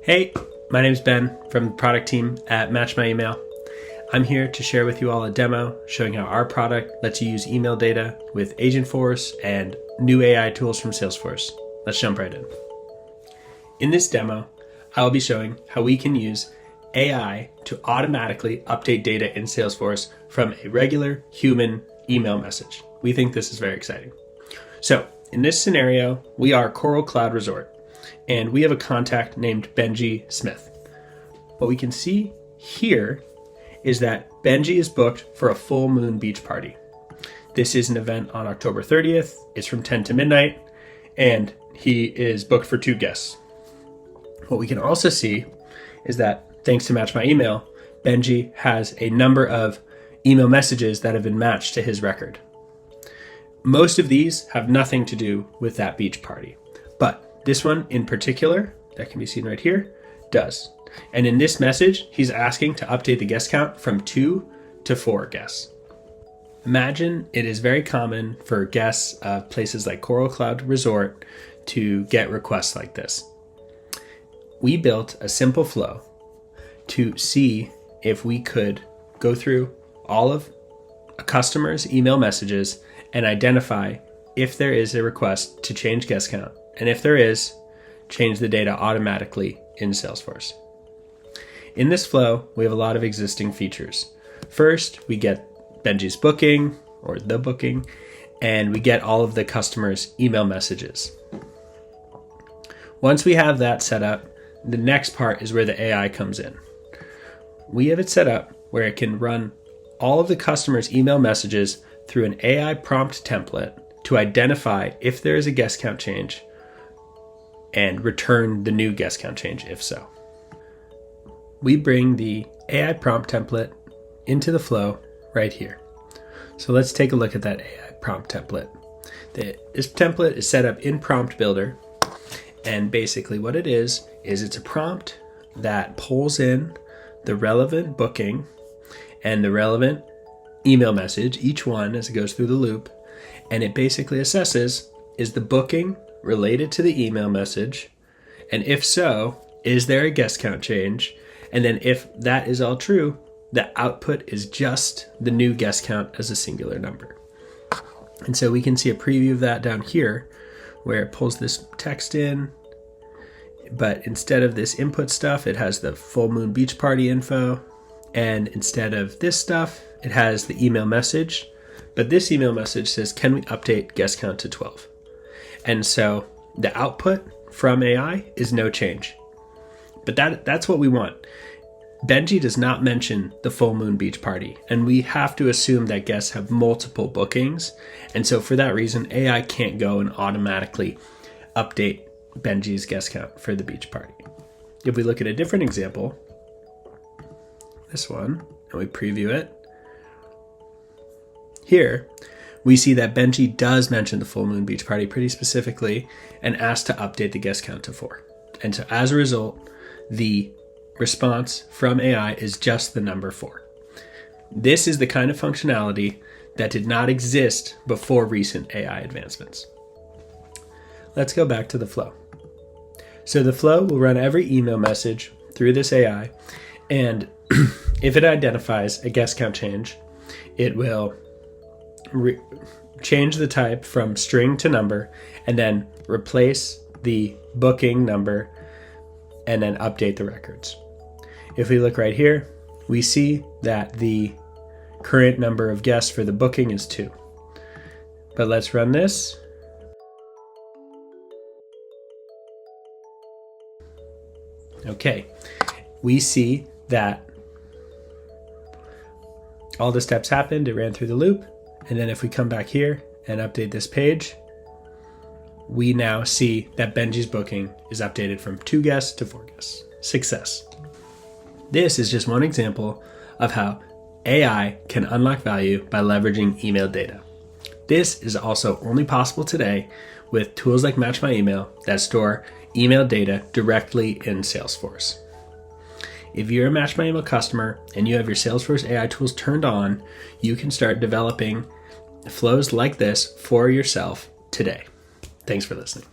Hey, my name is Ben from the product team at Match My Email. I'm here to share with you all a demo showing how our product lets you use email data with Agentforce and new AI tools from Salesforce. Let's jump right in. In this demo, I will be showing how we can use AI to automatically update data in Salesforce from a regular human email message. We think this is very exciting. So in this scenario, we are Coral Cloud Resort, and we have a contact named Benji Smith. What we can see here is that Benji is booked for a full moon beach party. This is an event on October 30th. It's from 10 to midnight, and he is booked for 2 guests. What we can also see is that thanks to Match My Email, Benji has a number of email messages that have been matched to his record. Most of these have nothing to do with that beach party, but this one in particular, that can be seen right here, does. And in this message, he's asking to update the guest count from 2 to 4 guests. Imagine it is very common for guests of places like Coral Cloud Resort to get requests like this. We built a simple flow to see if we could go through all of a customer's email messages and identify if there is a request to change guest count. And if there is, change the data automatically in Salesforce. In this flow, we have a lot of existing features. First, we get Benji's booking or the booking, and we get all of the customer's email messages. Once we have that set up, the next part is where the AI comes in. We have it set up where it can run all of the customer's email messages through an AI prompt template to identify if there is a guest count change and return the new guest count change if so. We bring the AI prompt template into the flow right here. So let's take a look at that AI prompt template. This template is set up in Prompt Builder, and basically what it is it's a prompt that pulls in the relevant booking and the relevant email message, each one as it goes through the loop, and it basically assesses, is the booking related to the email message? And if so, is there a guest count change? And then if that is all true, the output is just the new guest count as a singular number. And so we can see a preview of that down here where it pulls this text in, but instead of this input stuff, it has the full moon beach party info. And instead of this stuff, it has the email message. But this email message says, can we update guest count to 12? And so the output from AI is no change. But that's what we want. Benji does not mention the full moon beach party, and we have to assume that guests have multiple bookings. And so for that reason, AI can't go and automatically update Benji's guest count for the beach party. If we look at a different example, this one, and we preview it, here we see that Benji does mention the full moon beach party pretty specifically and asks to update the guest count to 4. And so as a result, the response from AI is just the number 4. This is the kind of functionality that did not exist before recent AI advancements. Let's go back to the flow. So the flow will run every email message through this AI, and if it identifies a guest count change, it will change the type from string to number and then replace the booking number and then update the records. If we look right here, we see that the current number of guests for the booking is 2. But let's run this. Okay, we see that all the steps happened, it ran through the loop, and then if we come back here and update this page, we now see that Benji's booking is updated from 2 guests to 4 guests. Success. This is just one example of how AI can unlock value by leveraging email data. This is also only possible today with tools like Match My Email that store email data directly in Salesforce. If you're a Match My Email customer and you have your Salesforce AI tools turned on, you can start developing flows like this for yourself today. Thanks for listening.